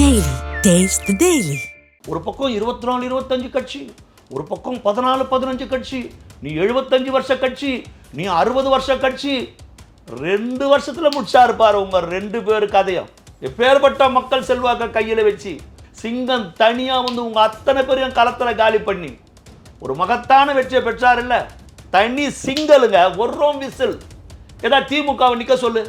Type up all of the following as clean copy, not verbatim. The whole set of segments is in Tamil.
Daily. Taste the Daily. ஒரு பக்கம் 24 25 கட்சி, ஒரு பக்கம் 14 15 கட்சி, நீ 75 வருஷ கட்சி, நீ 60 வருஷ கட்சி. 2 வருஷத்துல முடிச்சாரு பாரு உங்க 2 பேர் கதையும். எப்பேற்பட்ட மக்கள் செல்வாக்க கையில வச்சு சிங்கம் தனியா வந்து உங்க அத்தனை பேரையும் களத்துல காலி பண்ணி ஒரு மகத்தான வெற்றியை பெற்றார் இல்ல. தனி சிங்கலுங்க, ஒரு விசில். ஏதா திமுகவை நிக்க சொல்லு.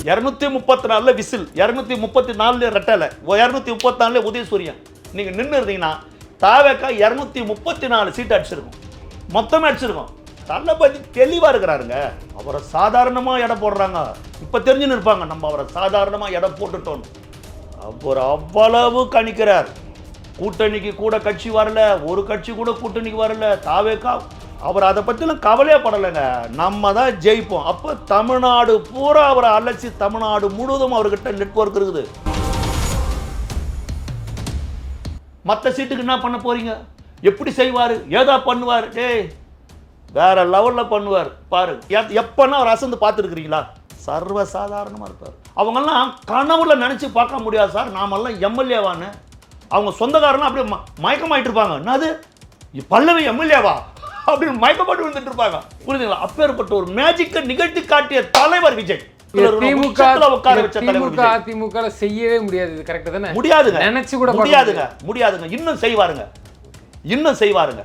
234 விசில், 234 ரெட்டலை, 234 உதயசூரியன். நீங்க நின்று இருந்தீங்கன்னா தாவேக்கா 234 சீட் அடிச்சிருக்கும், மொத்தமே அடிச்சிருக்கும். தளபதி தெளிவா இருக்கிறாருங்க. அவரை சாதாரணமா எடை போடுறாங்க. இப்ப தெரிஞ்சுன்னு இருப்பாங்க நம்ம அவரை சாதாரணமா எடை போட்டுட்டோம். அவர் அவ்வளவு கணிக்கிறார். கூட்டணிக்கு கூட கட்சி வரல, ஒரு கட்சி கூட கூட்டணிக்கு வரல. தாவேக்கா அவர் அதை பற்றிலாம் கவலையே படலைங்க. நம்ம தான் ஜெயிப்போம். அப்போ தமிழ்நாடு பூரா அவரை அலட்சி, தமிழ்நாடு முழுவதும் அவர்கிட்ட நெட்வொர்க் இருக்குது. மற்ற சீட்டுக்கு என்ன பண்ண போறீங்க? எப்படி செய்வார்? ஏதா பண்ணுவார்? டேய் வேற லெவலில் பண்ணுவார் பாரு. எப்பன்னா அவர் அசந்து பார்த்துருக்கிறீங்களா? சர்வசாதாரணமாக இருப்பார். அவங்கெல்லாம் கனவுல நினச்சி பார்க்க முடியாது சார். நாமெல்லாம் எம்எல்ஏவான்னு அவங்க சொந்தக்காரலாம் அப்படியே மயக்கமாயிட்டு இருப்பாங்க. என்னது பல்லவி எம்எல்ஏவா அப்படின்னு மயக்கப்பட்டு வந்துட்டு இருப்பாங்க. புரியுதுங்களா? அப்பேற்பட்ட ஒரு மேஜிக்கை நிகழ்த்தி காட்டிய தலைவர் விஜய். திமுக செய்யவே முடியாது. கரெக்ட் தானே? முடியாதுங்க, நினைச்சு கூட முடியாதுங்க. இன்னும் செய்வாருங்க.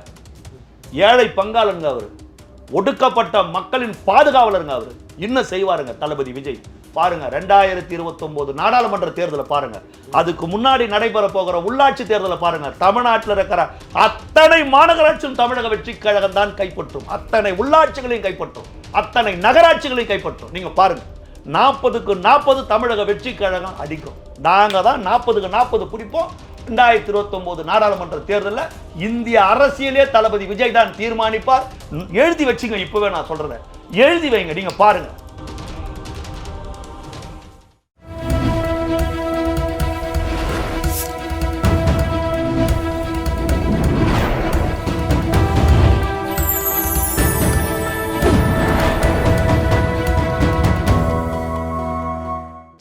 ஏழை பங்காளங்க அவரு, ஒடுக்கப்பட்ட மக்களின் பாதுகாவலருங்க அவரு. இன்னும் செய்வாருங்க தளபதி விஜய். பாருங்க 2029 நாடாளுமன்ற தேர்தலை பாருங்க, அதுக்கு முன்னாடி நடைபெற போகிற உள்ளாட்சி தேர்தலை பாருங்க. தமிழ்நாட்டில் இருக்கிற அத்தனை மாநகராட்சியும் தமிழக வெற்றி கழகம் தான் கைப்பற்றும். அத்தனை உள்ளாட்சிகளையும் கைப்பற்றும், அத்தனை நகராட்சிகளையும் கைப்பற்றும். நீங்க பாருங்க, 40க்கு 40 தமிழக வெற்றி கழகம் அடிக்கும். நாங்க தான் 40க்கு 40 பிடிப்போம். 2029 நாடாளுமன்ற தேர்தலில் இந்திய அரசியலே தளபதி விஜய் தான் தீர்மானிப்பார். எழுதி வச்சுங்க, இப்பவே நான் சொல்றேன், எழுதி வைங்க. நீங்க பாருங்க.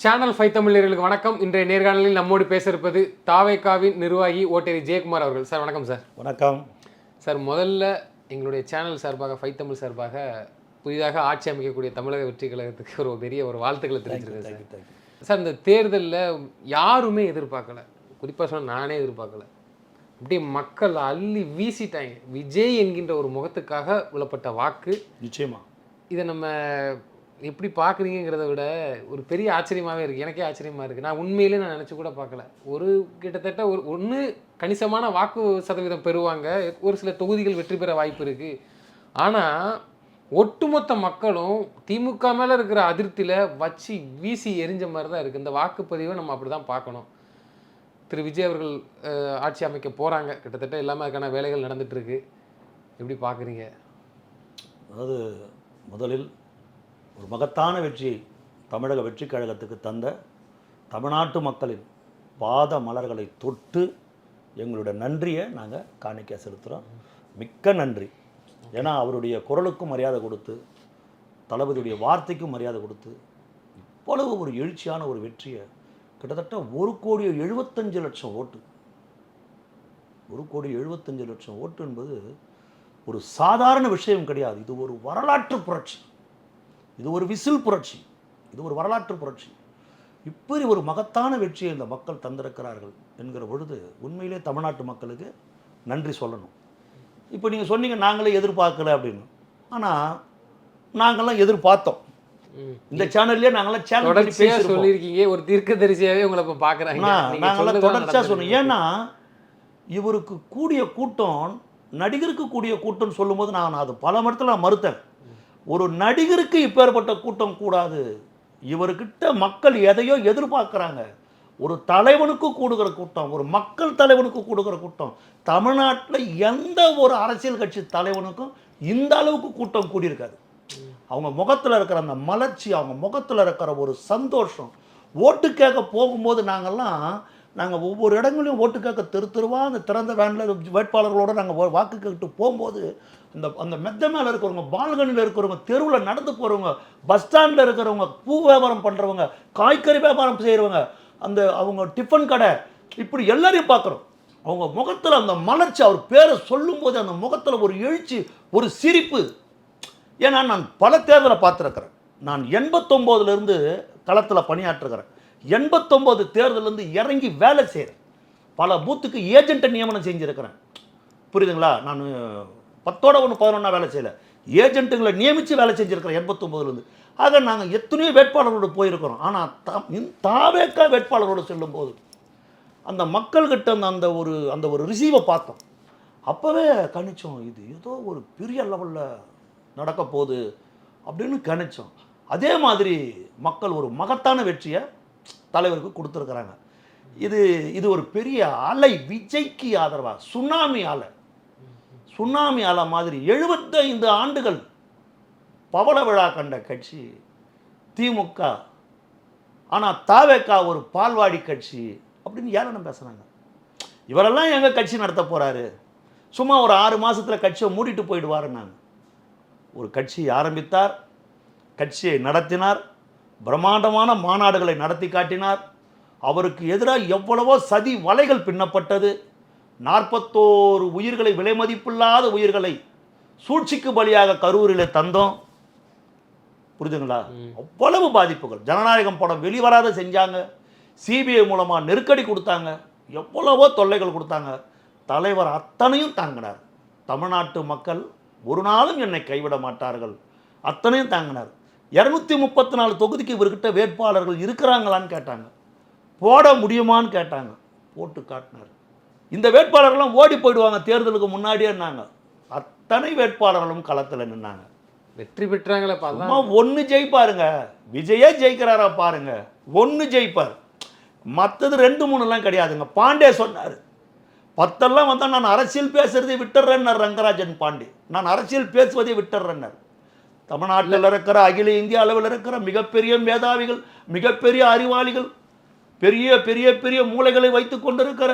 சேனல் 5 தமிழர்களுக்கு வணக்கம். இன்றைய நேர்காணலில் நம்மோடு பேச இருப்பது தாவேகாவின் நிர்வாகி ஓட்டேரி ஜெயக்குமார் அவர்கள். சார் வணக்கம். சார் வணக்கம் சார். முதல்ல எங்களுடைய சேனல் சார்பாக 5 தமிழ் சார்பாக புதிதாக ஆட்சி அமைக்கக்கூடிய தமிழக வெற்றி கழகத்துக்கு ஒரு பெரிய வாழ்த்துக்களை தெரிவிச்சிருக்கேன் சார். சார் இந்த தேர்தலில் யாருமே எதிர்பார்க்கல, குறிப்பாக சொன்னால் நானே எதிர்பார்க்கல. அப்படியே மக்கள் அள்ளி வீசிட்டாங்க. விஜய் என்கின்ற ஒரு முகத்துக்காக விழப்பட்ட வாக்கு. நிச்சயமா இதை நம்ம எப்படி பார்க்குறீங்கிறத விட ஒரு பெரிய ஆச்சரியமாகவே இருக்குது. எனக்கே ஆச்சரியமாக இருக்குது. நான் உண்மையிலே நான் நினச்சி கூட பார்க்கல. கிட்டத்தட்ட ஒன்று கணிசமான வாக்கு சதவீதம் பெறுவாங்க, ஒரு சில தொகுதிகள் வெற்றி பெற வாய்ப்பு இருக்குது. ஆனால் ஒட்டுமொத்த மக்களும் திமுக மேலே இருக்கிற அதிருப்தியில் வச்சு வீசி எரிஞ்ச மாதிரி தான் இருக்குது. இந்த வாக்குப்பதிவை நம்ம அப்படி தான் பார்க்கணும். திரு விஜய் அவர்கள் ஆட்சி அமைக்க போகிறாங்க. கிட்டத்தட்ட எல்லாமே அதுக்கான வேலைகள் நடந்துகிட்ருக்கு. எப்படி பார்க்குறீங்க? அதாவது முதலில் ஒரு மகத்தான வெற்றியை தமிழக வெற்றி கழகத்துக்கு தந்த தமிழ்நாட்டு மக்களின் பாத மலர்களை தொட்டு எங்களுடைய நன்றியை நாங்கள் காணிக்க செலுத்துகிறோம். மிக்க நன்றி. ஏன்னா அவருடைய குரலுக்கும் மரியாதை கொடுத்து, தளபதியுடைய வார்த்தைக்கும் மரியாதை கொடுத்து, இவ்வளவு ஒரு எழுச்சியான ஒரு வெற்றியை, கிட்டத்தட்ட 1,75,00,000 ஓட்டு, 1,75,00,000 ஓட்டு என்பது ஒரு சாதாரண விஷயம் கிடையாது. இது ஒரு வரலாற்று புரட்சி, இது ஒரு விசில் புரட்சி, இது ஒரு வரலாற்று புரட்சி. இப்படி ஒரு மகத்தான வெற்றியை இந்த மக்கள் தந்திருக்கிறார்கள் என்கிற பொழுது உண்மையிலே தமிழ்நாட்டு மக்களுக்கு நன்றி சொல்லணும். இப்போ நீங்கள் சொன்னீங்க நாங்களே எதிர்பார்க்கல அப்படின்னு. ஆனால் நாங்கள்லாம் எதிர்பார்த்தோம். இந்த சேனல்லே நாங்களாம் சேனல் சொல்லியிருக்கீங்க, ஒரு தீர்க்கதரிசியாகவே உங்களை இப்போ பார்க்குறாங்க. நாங்களாம் தொடர்ச்சியாக சொன்னோம். ஏன்னா இவருக்கு கூடிய கூட்டம், நடிகருக்கு கூடிய கூட்டம்னு சொல்லும்போது நான் அது பல இடத்துல மறுத்தேன். ஒரு நடிகருக்கு இப்பேற்பட்ட கூட்டம் கூடாது. இவர்கிட்ட மக்கள் எதையோ எதிர்பார்க்குறாங்க. ஒரு தலைவனுக்கு கூடுகிற கூட்டம், ஒரு மக்கள் தலைவனுக்கு கூடுகிற கூட்டம். தமிழ்நாட்டில் எந்த ஒரு அரசியல் கட்சி தலைவனுக்கும் இந்த அளவுக்கு கூட்டம் கூடியிருக்காது. அவங்க முகத்தில் இருக்கிற அந்த மலர்ச்சி, அவங்க முகத்தில் இருக்கிற ஒரு சந்தோஷம், ஓட்டு கேட்க போகும்போது நாங்கள்லாம் நாங்கள் ஒவ்வொரு இடங்களையும் ஓட்டு கேட்க தெருவாக அந்த திறந்த வேனில் வேட்பாளர்களோடு நாங்கள் வாக்கு கேட்டு போகும்போது அந்த மெத்த மேலே இருக்கிறவங்க, பால்கனியில் இருக்கிறவங்க, தெருவில் நடந்து போகிறவங்க, பஸ் ஸ்டாண்டில் இருக்கிறவங்க, பூ வியாபாரம் பண்ணுறவங்க, காய்கறி வியாபாரம் செய்கிறவங்க, அவங்க டிஃபன் கடை, இப்படி எல்லாரையும் பார்க்குறோம். அவங்க முகத்தில் அந்த மலர்ச்சி, அவர் பேரை சொல்லும்போது அந்த முகத்தில் ஒரு எழுச்சி, ஒரு சிரிப்பு. ஏன்னா நான் பல தேர்தலை பார்த்துருக்கிறேன். நான் 89லேருந்து களத்தில் பணியாற்றுக்கிறேன். 89 தேர்தலேருந்து இறங்கி வேலை செய்கிறேன். பல பூத்துக்கு ஏஜென்ட்டை நியமனம் செஞ்சுருக்கிறேன். புரியுதுங்களா? நான் 10ஓட 1 11 வேலை செய்யலை, ஏஜென்ட்டுங்களை நியமித்து வேலை செஞ்சுருக்கிறேன் 89லேருந்து. ஆக நாங்கள் எத்தனையோ வேட்பாளர்களோடு போயிருக்கிறோம். ஆனால் தாவேக்கா வேட்பாளரோடு செல்லும்போது அந்த மக்கள்கிட்ட அந்த ஒரு ரிசீவை பார்த்தோம். அப்போவே கணிச்சோம், இது ஏதோ ஒரு பெரிய லெவலில் நடக்க போகுது அப்படின்னு கணிச்சோம். அதே மாதிரி மக்கள் ஒரு மகத்தான வெற்றியை தலைவருக்கு கொடுத்துருக்குறாங்க. இது ஒரு பெரிய அலை, விஜய்க்கு ஆதரவாக சுனாமி அலை மாதிரி 75 ஆண்டுகள் பவள விழா கண்ட கட்சி திமுக. ஆனால் தாவேக்கா ஒரு பால்வாடி கட்சி அப்படின்னு ஏளனம் பேசுகிறாங்க. இவரெல்லாம் எங்கள் கட்சி நடத்த போகிறாரு, சும்மா ஒரு 6 மாதத்தில் கட்சியை மூடிட்டு போயிடுவாருன்னாங்க. ஒரு கட்சியை ஆரம்பித்தார், கட்சியை நடத்தினார், பிரம்மாண்டமான மாநாடுகளை நடத்தி காட்டினார். அவருக்கு எதிராக எவ்வளவோ சதி வலைகள் பின்னப்பட்டது. 41 உயிர்களை, விலை மதிப்பில்லாத உயிர்களை சூழ்ச்சிக்கு பலியாக கரூரில் தந்தோம். புரியுதுங்களா? அவ்வளவு பாதிப்புகள். ஜனநாயகம் படம் வெளிவராத செஞ்சாங்க, சிபிஐ மூலமாக நெருக்கடி கொடுத்தாங்க, எவ்வளவோ தொல்லைகள் கொடுத்தாங்க. தலைவர் அத்தனையும் தாங்கினார். தமிழ்நாட்டு மக்கள் ஒரு நாளும் என்னை கைவிட மாட்டார்கள், அத்தனையும் தாங்கினார். 234 தொகுதிக்கு இவர்கிட்ட வேட்பாளர்கள் இருக்கிறாங்களான்னு கேட்டாங்க, போட முடியுமான்னு கேட்டாங்க, போட்டு காட்டினார். இந்த வேட்பாளர்களும் ஓடி போயிடுவாங்க தேர்தலுக்கு முன்னாடியேன்னாங்க. அத்தனை வேட்பாளர்களும் களத்தில் நின்னாங்க. வெற்றி பெற்றாங்களே. ஒன்று ஜெயிப்பாருங்க, விஜயே ஜெயிக்கிறாரா பாருங்க, ஒன்று ஜெயிப்பார். மற்றது 2 3 கிடையாதுங்க. பாண்டே சொன்னார், 10 வந்தால் நான் அரசியல் பேசுறதை விட்டுறேன்னார் ரங்கராஜன் பாண்டே. நான் அரசியல் பேசுவதை விட்டுறேன்னார். தமிழ்நாட்டில் இருக்கிற, அகில இந்திய அளவில் இருக்கிற மிகப்பெரிய மேதாவிகள், மிகப்பெரிய அறிவாளிகள், பெரிய பெரிய பெரிய மூளைகளை வைத்து கொண்டிருக்கிற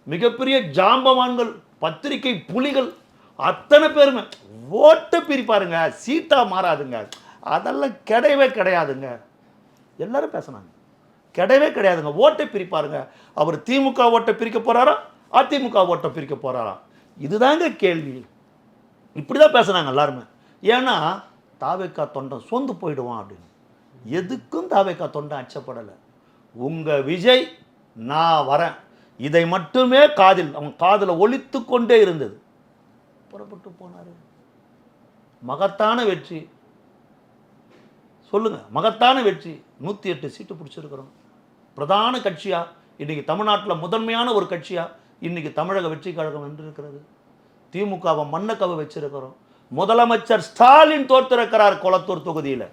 மிகப்பெரிய ஜாம்பவான்கள், பத்திரிகை புலிகள், அத்தனை பேருமே ஓட்டை பிரிப்பாருங்க, சீட்டா மாறாதுங்க. அதெல்லாம் கிடையவே கிடையாதுங்க. எல்லாரும் பேசினாங்க, கிடையவே கிடையாதுங்க. ஓட்டை பிரிப்பாருங்க. அவர் திமுக ஓட்டை பிரிக்க போறாரா, அதிமுக ஓட்டை பிரிக்க போறாரா? இதுதாங்க கேள்வி. இப்படிதான் பேசுனாங்க எல்லாருமே. ஏன்னா தாவேக்கா தொண்டன் சோர்ந்து போயிடுவான் அப்படின்னு. எதுக்கும் தாவேக்கா தொண்டன் அச்சப்படலை. உங்க விஜய் நான் வரேன், இதை மட்டுமே அவன் காதில் ஒலித்து கொண்டே இருந்தது. புறப்பட்டு போனாரு. மகத்தான வெற்றி. சொல்லுங்க, மகத்தான வெற்றி. 108 சீட்டு பிடிச்சிருக்கிறோம். பிரதான கட்சியா இன்னைக்கு தமிழ்நாட்டில் முதன்மையான ஒரு கட்சியா இன்னைக்கு தமிழக வெற்றி கழகம் வென்றிருக்கிறது. திமுகவை மண்ணக்கவை வச்சிருக்கிறோம். முதலமைச்சர் ஸ்டாலின் தோற்றிருக்கிறார் கொளத்தூர் தொகுதியில்.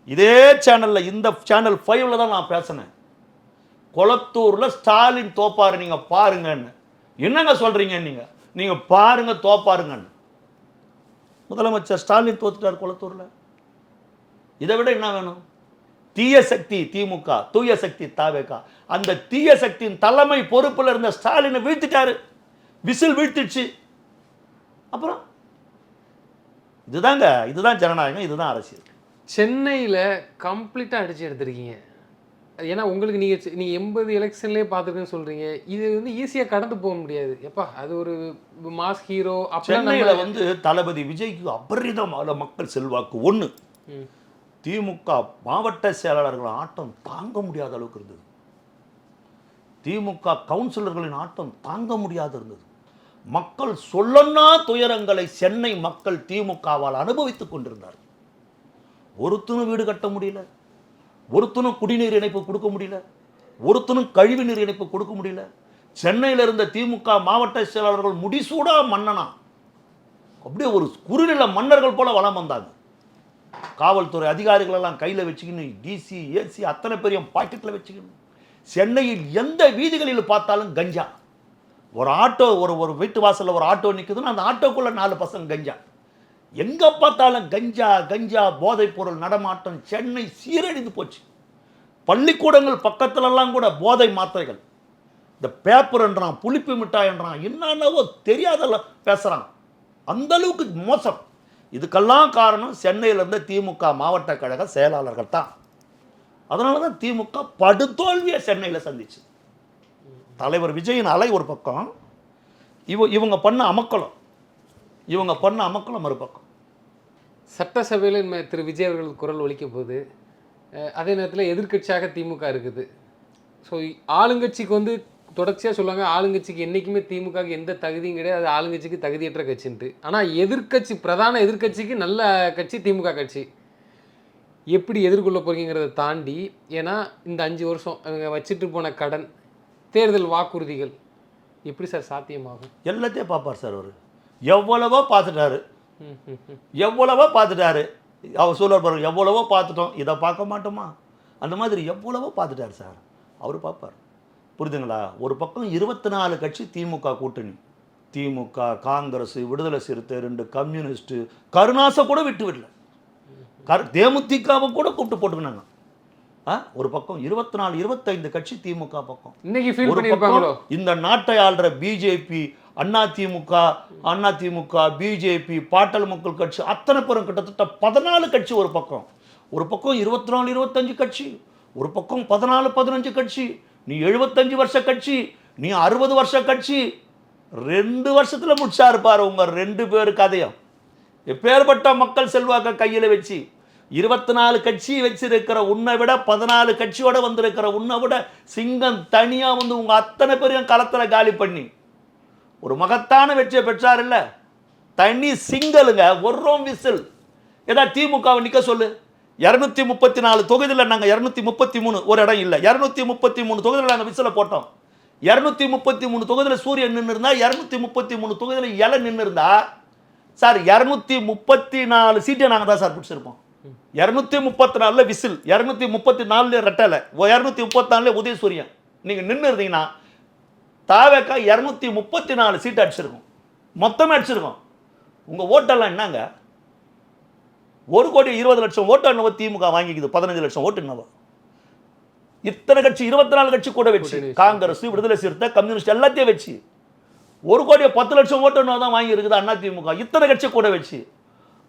இதே சேனலில், இந்த சேனல் 5ல் தான் நான் பேசினேன். கொளத்தூரில் ஸ்டாலின் தோப்பாரு, நீங்க பாருங்கன்னு. என்னங்க சொல்றீங்க நீங்க பாருங்க, தோப்பாருங்கன்னு. முதலமைச்சர் ஸ்டாலின் தோத்துட்டார் கொளத்தூர்ல. இதை விட என்ன வேணும்? தீய சக்தி திமுக, தூய சக்தி தாவேக்கா. அந்த தீய சக்தியின் தலைமை பொறுப்பில் இருந்த ஸ்டாலினை வீழ்த்திட்டாரு. விசில் வீழ்த்திடுச்சு. அப்புறம் இதுதான் ஜனநாயகம், இதுதான் அரசியல். சென்னையில் கம்ப்ளீட்டாக அடிச்சு எடுத்திருக்கீங்க. ஏன்னா உங்களுக்கு நீங்கள் 80 எலெக்ஷன்லேயே பார்த்துருக்குன்னு சொல்கிறீங்க. இது ஈஸியாக கடந்து போக முடியாது. எப்பா அது ஒரு மாஸ் ஹீரோ. சென்னையில் தளபதி விஜய்க்கு அபரிதமான மக்கள் செல்வாக்கு. ஒன்று, திமுக மாவட்ட செயலாளர்கள் ஆட்டம் தாங்க முடியாத அளவுக்கு இருந்தது. திமுக கவுன்சிலர்களின் ஆட்டம் தாங்க முடியாத இருந்தது. மக்கள் சொல்லனா துயரங்களை சென்னை மக்கள் திமுகவால் அனுபவித்துக் கொண்டிருந்தார். ஒருத்தனும் வீடு கட்ட முடியல, ஒருத்தனும் குடிநீர் இணைப்பு கொடுக்க முடியல, ஒருத்தனும் கழிவு நீர் இணைப்பு கொடுக்க முடியல. சென்னையில் இருந்த திமுக மாவட்ட செயலாளர்கள் முடிசூடா மன்னனா, அப்படியே ஒரு குறுநில மன்னர்கள் போல வளம் வந்தாங்க. காவல்துறை அதிகாரிகள் எல்லாம் கையில் வச்சுக்கின்னு, டிசி ஏசி அத்தனை பெரிய பாக்கெட்டில் வச்சுக்கணும். சென்னையில் எந்த வீதிகளில் பார்த்தாலும் கஞ்சா. ஒரு ஆட்டோ, ஒரு வீட்டு வாசலில் ஒரு ஆட்டோ நிற்குதுன்னா அந்த ஆட்டோக்குள்ளே 4 பசங்க கஞ்சா. எங்கே பார்த்தாலும் கஞ்சா கஞ்சா போதைப் பொருள் நடமாட்டம். சென்னை சீரழிந்து போச்சு. பள்ளிக்கூடங்கள் பக்கத்துலலாம் கூட போதை மாத்திரைகள். இந்த பேப்பர்ன்றான், புளிப்பு மிட்டாய்ன்றான், என்னென்னவோ தெரியாதெல்லாம் பேசுகிறான். அந்த அளவுக்கு மோசம். இதுக்கெல்லாம் காரணம் சென்னையில் இருந்த திமுக மாவட்ட கழக செயலாளர்கள் தான். அதனால தான் திமுக படுதோல்வியை சென்னையில் சந்திச்சு. தலைவர் விஜயின் அலை ஒரு பக்கம், இவங்க பண்ண அமக்கலம் மறுபக்கம். சட்டசபையில் திரு விஜய் அவர்கள் குரல் ஒலிக்க போகுது. அதே நேரத்தில் எதிர்க்கட்சியாக திமுக இருக்குது. ஸோ ஆளுங்கட்சிக்கு வந்து தொடர்ச்சியாக சொல்லுவாங்க, ஆளுங்கட்சிக்கு என்றைக்குமே திமுகவுக்கு எந்த தகுதியும் கிடையாது, அது ஆளுங்கட்சிக்கு தகுதியற்ற கட்சின்ட்டு. ஆனால் எதிர்க்கட்சி, பிரதான எதிர்க்கட்சிக்கு நல்ல கட்சி திமுக கட்சி. எப்படி எதிர்கொள்ள போகிறீங்கிறத தாண்டி, ஏன்னா இந்த 5 வருஷம் அவங்க வச்சுட்டு போன கடன், தேர்தல் வாக்குறுதிகள் எப்படி சார் சாத்தியமாகும்? எல்லாத்தையும் பார்ப்பார் சார். அவர் எவ்வளவோ பார்த்துட்டாரு. அவர் சொல்ல பாருங்க, எவ்வளவோ பார்த்துட்டோம், இதை பார்க்க மாட்டோமா? அந்த மாதிரி எவ்வளவோ பார்த்துட்டார் சார். அவர் பார்ப்பார். புரியுதுங்களா? ஒரு பக்கம் 24 கட்சி திமுக கூட்டணி, திமுக, காங்கிரஸ், விடுதலை சிறுத்தை, 2 கம்யூனிஸ்ட்டு, கருணாசை கூட விடல, தேமுதிகவை கூட கூப்பிட்டு போட்டுக்கினாங்க. ஒரு பக்கம் 24 25 கட்சி திமுக பக்கம். இன்னைக்கு ஃபீல் பண்ணிருப்பாங்களோ இந்த நாட்டை ஆள்ற பிஜேபி, அதிமுக, பிஜேபி, பாட்டாளி மக்கள் கட்சி, அத்தனை பேரும் கிட்டத்தட்ட 14 கட்சி ஒரு பக்கம். 24 25 கட்சி, ஒரு பக்கம் 14 15 கட்சி. நீ 75 வருஷ கட்சி, நீ 60 வருஷ கட்சி. 2 வருஷத்துல முடிச்சா இருப்பாரு உங்க 2 பேரு கதையும். எப்பேற்பட்ட மக்கள் செல்வாக்க கையில வச்சு 24 கட்சி வச்சிருக்கிற உன்னை விட 14 கட்சியோட வந்திருக்கிற உன்னை விட சிங்கம் தனியா வந்து உங்க அத்தனை பேரையும் களத்துல காலி பண்ணி ஒரு மகத்தான வெற்றியை பெற்றார் இல்ல. தனி சிங்கலுங்க, ஒரு விசில். ஏதா திமுகவை நிக்க சொல்லு. 234 தொகுதியில் நாங்கள் 233 ஒரு இடம் இல்லை, 233 தொகுதியில் நாங்கள் விசில போட்டோம். 233 தொகுதியில் சூரியன் நின்று இருந்தா, 233 தொகுதியில் இலை நின்று இருந்தா சார் 234 சீட்டை நாங்கள் தான் சார் பிடிச்சிருப்போம். 234 விசில், 234 ரெட்டலை, 234 உதயசூரியன் நீங்க நின்று இருந்தீங்கன்னா தாவேக்கா 234 சீட்டு அடிச்சிருக்கோம், மொத்தமே அடிச்சிருக்கோம். உங்க ஓட்டெல்லாம் என்னங்க? 1,20,00,000 ஓட்டு என்னவோ திமுக வாங்கிக்குது, 15 லட்சம் ஓட்டு என்னவோ. இத்தனை கட்சி 24 கட்சி கூட வச்சு, காங்கிரஸ், விடுதலை சிறுத்தை, கம்யூனிஸ்ட் எல்லாத்தையும் வச்சு 1,10,00,000 ஓட்டு என்னவோ தான் வாங்கி இருக்குது அதிமுக. இத்தனை கட்சி கூட வச்சு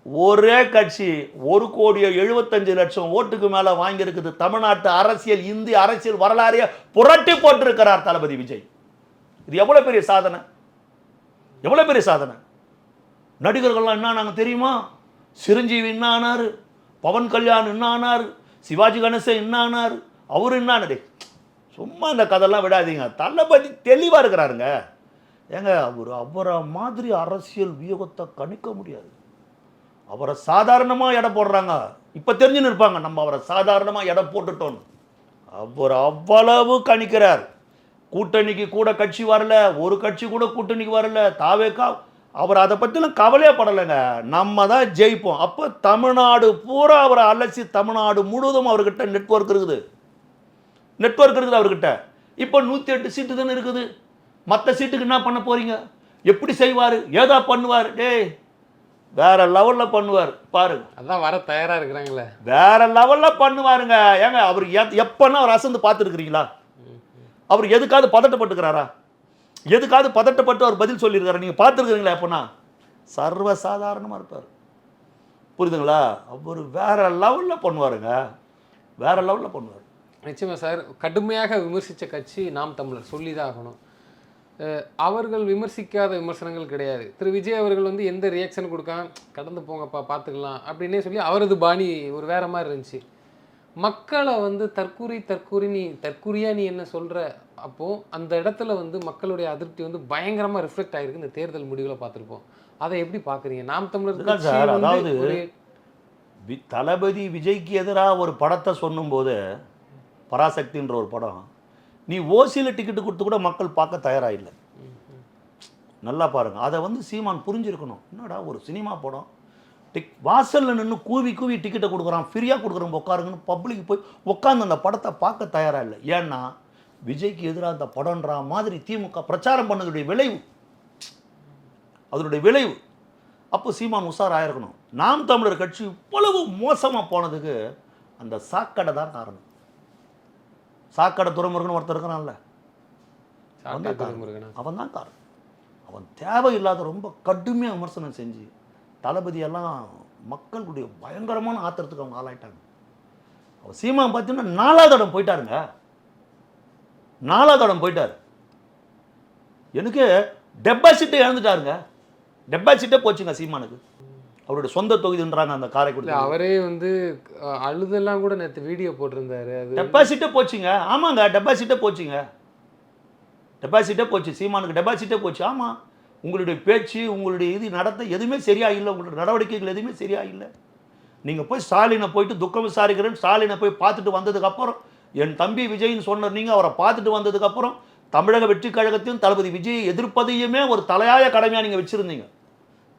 ஒரே கட்சி 1,75,00,000 ஓட்டுக்கு மேல வாங்கி இருக்குது. தமிழ்நாட்டு அரசியல், இந்திய அரசியல் வரலாறையே புரட்டி போட்டிருக்கிறார் தளபதி விஜய். இது எவ்வளவு பெரிய சாதனை, எவ்வளவு பெரிய சாதனை. நடிகர்கள்லாம் என்ன ஆனாங்க தெரியுமா? சிரஞ்சீவி என்ன ஆனாரு, பவன் கல்யாண் என்ன ஆனாரு, சிவாஜி கணேசன் என்ன ஆனாரு, அவரு என்ன ஆனது. சும்மா இந்த கதையெல்லாம் விடாதீங்க. தளபதி தெளிவா இருக்கிறாருங்க. ஏங்க அவரை மாதிரி அரசியல் வியூகத்தை கணிக்க முடியாது. அவரை சாதாரணமா எடை போடுறாங்க. இப்ப தெரிஞ்சுன்னு இருப்பாங்க நம்ம அவரை சாதாரணமா எடை போட்டுட்டோம். அவர் அவ்வளவு கணிக்கிறார். கூட்டணிக்கு கூட கட்சி வரல, ஒரு கட்சி கூட கூட்டணிக்கு வரல, தாவேக்கா அவர் அதை பற்றிலாம் கவலையே படலைங்க. நம்ம தான் ஜெயிப்போம். அப்போ தமிழ்நாடு பூரா அவரை அலசி, தமிழ்நாடு முழுவதும் அவர்கிட்ட நெட்வொர்க் இருக்குது, அவர்கிட்ட. இப்போ 108 சீட்டு தானே இருக்குது. மற்ற சீட்டுக்கு என்ன பண்ண போறீங்க? எப்படி செய்வார், ஏதா பண்ணுவார்? டேய் வேற லெவலில் பண்ணுவார் பாருங்க. அதான் வர தயாராக இருக்கிறாங்களே, வேற லெவலில் பண்ணுவாருங்க. ஏங்க அவர் எப்பன்னா அவர் அசந்து பார்த்துருக்கிறீங்களா? அவர் எதுக்காவது பதட்டப்பட்டுக்கிறாரா? எதுக்காவது பதட்டப்பட்டு அவர் பதில் சொல்லியிருக்காரு நீங்கள் பார்த்துருக்குறீங்களா? எப்போனா சர்வசாதாரணமாக இருப்பார். புரியுதுங்களா? அவர் வேற லெவலில் பண்ணுவாருங்க, வேற லெவலில் பண்ணுவார். நிச்சயமா சார். கடுமையாக விமர்சித்த கட்சி நாம் தமிழர், சொல்லி தான் ஆகணும். அவர்கள் விமர்சிக்காத விமர்சனங்கள் கிடையாது. திரு விஜய் அவர்கள் வந்து எந்த ரியாக்ஷன் கொடுக்காம கடந்து போங்கப்பா பார்த்துக்கலாம் அப்படின்னே சொல்லி அவரது பாணி ஒரு வேற மாதிரி இருந்துச்சு. மக்களை வந்து தற்கூரியா நீ என்ன சொல்கிற, அப்போது அந்த இடத்துல வந்து மக்களுடைய அதிருப்தி வந்து பயங்கரமாக ரிஃப்ளெக்ட் ஆகிருக்கு. இந்த தேர்தல் முடிவில் பார்த்துருப்போம். அதை எப்படி பார்க்குறீங்க? நாம் தமிழர் சார், அதாவது தளபதி விஜய்க்கு எதிராக ஒரு படத்தை சொன்னும்போது, பராசக்தின்ற ஒரு படம், நீ ஓசியில் டிக்கெட்டு கொடுத்து கூட மக்கள் பார்க்க தயாராக இல்லை. நல்லா பாருங்க. அதை வந்து சீமான் புரிஞ்சிருக்கணும். என்னடா ஒரு சினிமா படம், வாசலில் நின்று கூவி டிக்கெட்டை கொடுக்குறான், ஃப்ரீயாக கொடுக்குறோம் உட்காருங்கன்னு பப்ளிக் போய் உட்காந்து அந்த படத்தை பார்க்க தயாராக இல்லை. ஏன்னா விஜய்க்கு எதிராக அந்த படம்ன்ற மாதிரி திமுக பிரச்சாரம் பண்ணதுடைய விளைவு, அதனுடைய விளைவு. அப்போ சீமான் உஷாராயிருக்கணும். நாம் தமிழர் கட்சி இவ்வளவு மோசமாக போனதுக்கு அந்த சாக்கடை தான் காரணம். சாக்கடை துறைமுருகன் ஒருத்தர் இருக்கிறான்ல, அவன் தான் காரணம். முருகனா? அவன் தான் காரணம். அவன் தேவையில்லாத ரொம்ப கடுமையாக விமர்சனம் செஞ்சு தளபதியெல்லாம் மக்களுடைய பயங்கரமான ஆத்திரத்துக்கு அவங்க ஆளாயிட்டாங்க. அவர் சீமான் பார்த்தீங்கன்னா 4வது இடம் போயிட்டாருங்க. 4வது இடம் போயிட்டார். எனக்கு டெபாசிட்டே இழந்துட்டாருங்க. டெபாசிட்டே போச்சுங்க சீமானுக்கு. அவருடைய சொந்த தொகுதின்றாங்க அந்த காரைக்குடி. அவரே வந்து அழுதெல்லாம் கூட நேற்று வீடியோ போட்டிருந்தாரு. அது டெபாசிட்டே போச்சுங்க. ஆமாங்க, டெபாசிட்டே போச்சுங்க. டெபாசிட்டே போச்சு. சீமானுக்கு டெபாசிட்டே போச்சு. ஆமாம், உங்களுடைய பேச்சு, உங்களுடைய இது நடத்த எதுவுமே சரியா இல்லை. உங்களுடைய நடவடிக்கைகள் எதுவுமே சரியா இல்லை. நீங்கள் போய் ஸ்டாலினை போயிட்டு துக்கம் விசாரிக்கிறேன்னு ஸ்டாலினை போய் பார்த்துட்டு வந்ததுக்கப்புறம், என் தம்பி விஜய்னு சொன்ன நீங்கள் அவரை பார்த்துட்டு வந்ததுக்கப்புறம் தமிழக வெற்றி கழகத்தையும் தளபதி விஜயை எதிர்ப்பதையுமே ஒரு தலையாய கடமையாக நீங்கள் வச்சுருந்தீங்க.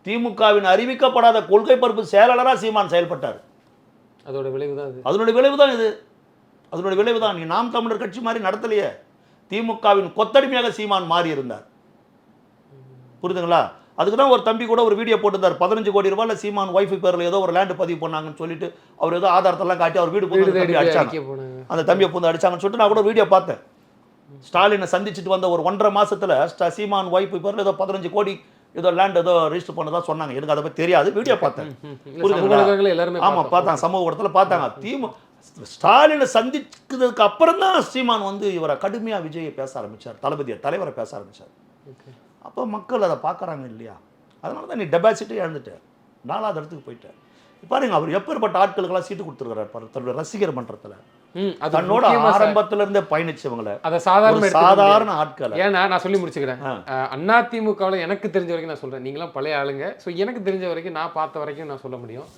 திமுகவின் அறிவிக்கப்படாத கொள்கை பரப்பு செயலாளராக சீமான் செயல்பட்டார். அதோட விளைவு தான் இது. அதனுடைய விளைவு தான் இது. அதனுடைய விளைவு தான். நீ நாம் தமிழர் கட்சி மாதிரி நடத்தலையே. திமுகவின் கொத்தடிமையாக சீமான் மாறி இருந்தார். புரியுதுங்களா? அதுக்கு தான் ஒரு தம்பி கூட ஒரு வீடியோ போட்டிருந்தார். 15 கோடி ரூபாயில் சீமான் ஒய்ஃபு பேரில் ஏதோ ஒரு லேண்டு பதிவு பண்ணாங்கன்னு சொல்லிட்டு அவர் ஏதோ ஆதாரத்தெல்லாம் காட்டி அவர் வீடு போய் அடிச்சாங்க. அந்த தம்பியை பூந்து அடிச்சாங்கன்னு சொல்லிட்டு நான் கூட வீடியோ பார்த்தேன். ஸ்டாலினை சந்திச்சுட்டு வந்த ஒரு 1.5 மாசத்துல சீமான் ஒய்ஃபு பேரில் ஏதோ 15 கோடி ஏதோ லேண்ட் ஏதோ ரெஜிஸ்டர் பண்ணதா சொன்னாங்க. எனக்கு அதை பற்றி தெரியாது. வீடியோ பார்த்தேன். ஆமாம், பார்த்தாங்க. சமூக ஊடகத்தில் பார்த்தாங்க. ஸ்டாலினை சந்திக்கிறதுக்கு அப்புறம் தான் சீமான் வந்து இவரை கடுமையாக விஜயை பேச ஆரம்பித்தார். தளபதியை தலைவரை பேச ஆரம்பித்தார். அப்போ மக்கள் அதை பார்க்குறாங்க இல்லையா? அதனால தான் நீ டெபாசிட்டே இழந்துட்டார். 4வது இடத்துக்கு போயிட்டார். பாருங்க, அவர் எப்பேற்பட்ட ஆட்களுக்கெல்லாம் சீட்டு கொடுத்துருக்கிறார் தன்னுடைய ரசிகர் மன்றத்தில். தன்னோட ஆரம்பத்துல இருந்தே பயணிச்சவங்களை, அதை சாதாரண ஆட்கள். ஏன்னா நான் சொல்லி முடிச்சுக்கிறேன். அதிமுகவில் எனக்கு தெரிஞ்ச வரைக்கும் நான் சொல்றேன், நீங்களாம் பழைய ஆளுங்க. ஸோ எனக்கு தெரிஞ்ச வரைக்கும், நான் பார்த்த வரைக்கும் நான் சொல்ல முடியும்.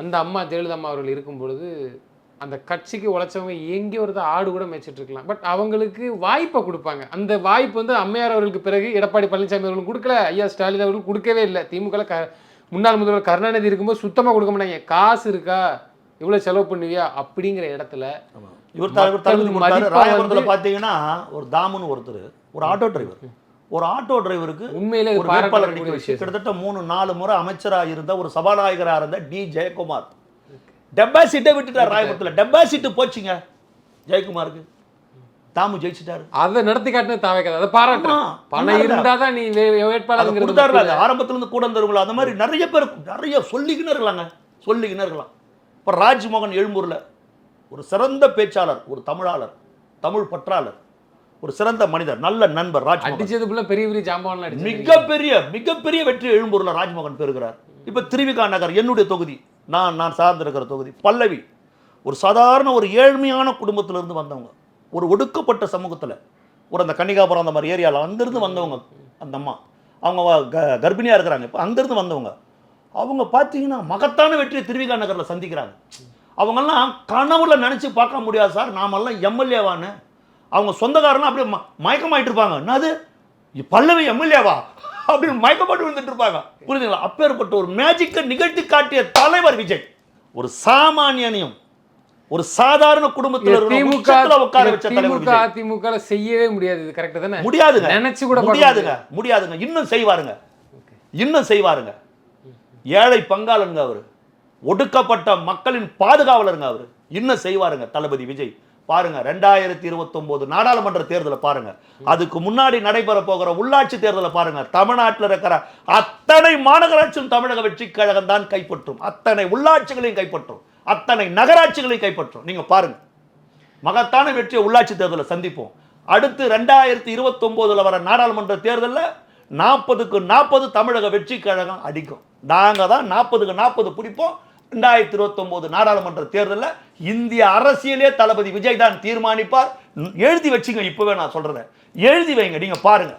அந்த அம்மா ஜெயலலிதா அம்மா அவர்கள் இருக்கும் பொழுது அந்த கட்சிக்கு உழைச்சவங்க எங்கேயோ ஒரு ஆடு கூட மேய்ச்சிட்டு இருக்கலாம். பட் அவங்களுக்கு வாய்ப்பை கொடுப்பாங்க. அந்த வாய்ப்பு வந்து அம்மையார் அவர்களுக்கு பிறகு எடப்பாடி பழனிசாமி அவர்களுக்கு கொடுக்கல, ஐயா ஸ்டாலின் அவர்கள் கொடுக்கவே இல்லை. திமுக முன்னாள் முதல்வர் கருணாநிதி இருக்கும்போது சுத்தமாக கொடுக்க மாட்டாங்க. காசு இருக்கா, இவ்வளோ செலவு பண்ணுவியா அப்படிங்கிற இடத்துல இவர் ராயபுரத்தில் பார்த்தீங்கன்னா ஒரு தாமுன்னு ஒருத்தர், ஒரு ஆட்டோ டிரைவர், ஒரு ஆட்டோ டிரைவருக்கு உண்மையிலே ஒரு வேட்பாளர் அடிக்க வச்சு கிட்டத்தட்ட 3-4 முறை அமைச்சராக இருந்த ஒரு சபாநாயகராக இருந்த டி ஜெயக்குமார் டெபாசிட்டே விட்டுட்டார். ராயபுரத்தில் டெபாசிட் போச்சுங்க ஜெயக்குமாருக்கு. தாமு ஜெயிச்சிட்டாரு. அதை நடத்தி காட்டினது தாவேக்காது. அதை பாராட்டுறேன். பணம் இருந்தாதான் நீ வேட்பாளர் கொடுத்தாருல. ஆரம்பத்துல இருந்து கூட இருந்தவங்களா அந்த மாதிரி நிறைய பேர் நிறைய சொல்லிக்கினே இருக்கலாம். இப்போ ராஜ்மோகன் எழும்பூர்ல ஒரு சிறந்த பேச்சாளர், ஒரு தமிழாளர், தமிழ் பற்றாளர், ஒரு சிறந்த மனிதர், நல்ல நண்பர் ராஜ்மோகன். பெரிய பெரிய ஜாம்பவான்ல மிகப்பெரிய வெற்றி எழும்பூர்ல ராஜ்மோகன் பெறுகிறார். இப்போ திருவிகா நகர் என்னுடைய தொகுதி, நான் சார்ந்திருக்கிற தொகுதி. பல்லவி ஒரு சாதாரண ஒரு ஏழ்மையான குடும்பத்திலிருந்து வந்தவங்க, ஒரு ஒடுக்கப்பட்ட சமூகத்தில், ஒரு அந்த கன்னிகாபுரம் அந்த மாதிரி ஏரியாவில் அங்கேருந்து வந்தவங்க. அந்த அம்மா அவங்க கர்ப்பிணியாக இருக்கிறாங்க. இப்போ அங்கேருந்து வந்தவங்க. அவங்க பார்த்தீங்கன்னா மகத்தான வெற்றியை திருவிகா நகரில் சந்திக்கிறாங்க. அவங்கெல்லாம் கனவுல நினச்சி பார்க்க முடியாது சார், நாமெல்லாம் எம்எல்ஏவான்னு. அவங்க சொந்தக்காரனா அப்படியே மயக்கமாயிட்டு இருப்பாங்க. என்னது பல்லவி எம்எல்ஏவா அப்படின்னு மயக்கப்பட்டு வந்துட்டு இருப்பாங்க. புரியுதுங்களா? அப்பேற்பட்ட ஒரு மேஜிக்கை நிகழ்த்தி காட்டிய தலைவர் விஜய் ஒரு சாமானியனையும் ஒரு சாதாரண குடும்பத்தில் அதிமுக செய்யவே முடியாது. இது கரெக்ட் தானே? முடியாதுங்க. நினைச்சு கூட முடியாதுங்க. இன்னும் செய்வாருங்க. ஏழை பங்காளருங்க அவரு, ஒடுக்கப்பட்ட மக்களின் பாதுகாவலருங்க அவரு. இன்னும் செய்வாருங்க தளபதி விஜய். பாருங்க 2029 நாடாளுமன்ற தேர்தலை பாருங்க, அதுக்கு முன்னாடி நடைபெற போகிற உள்ளாட்சி தேர்தலை பாருங்க. தமிழ்நாட்டில் இருக்கிற அத்தனை மாநகராட்சியும் தமிழக வெற்றி கழகம் தான் கைப்பற்றும். அத்தனை உள்ளாட்சிகளையும் கைப்பற்றும், அத்தனை நகராட்சிகளையும் கைப்பற்றும். நீங்க பாருங்க, மகத்தான வெற்றியை உள்ளாட்சி தேர்தலை சந்திப்போம். அடுத்து 2029 வர நாடாளுமன்ற தேர்தலில் 40க்கு 40 தமிழக வெற்றி கழகம் அடிக்கும். நாங்க தான் 40க்கு 40 பிடிப்போம். 2029 நாடாளுமன்ற தேர்தலில் இந்திய அரசியலே தளபதி விஜய் தான் தீர்மானிப்பார். எழுதி வச்சுங்க, இப்பவே நான் சொல்றேன், எழுதி வைங்க. நீங்க பாருங்க,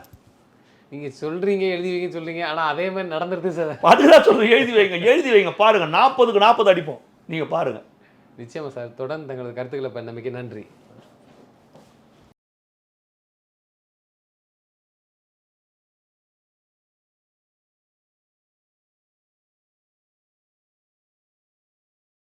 நீங்க சொல்றீங்க எழுதி வைங்க சொல்றீங்க, ஆனா அதே மாதிரி நடந்துருது சார். அதுதான் சொல்றேன், எழுதி வைங்க பாருங்க. 40க்கு 40 அடிப்போம். நீங்க பாருங்க. நிச்சயமா சார். தொடர்ந்து தங்களது கருத்துக்களை பண்ணமைக்கு நன்றி.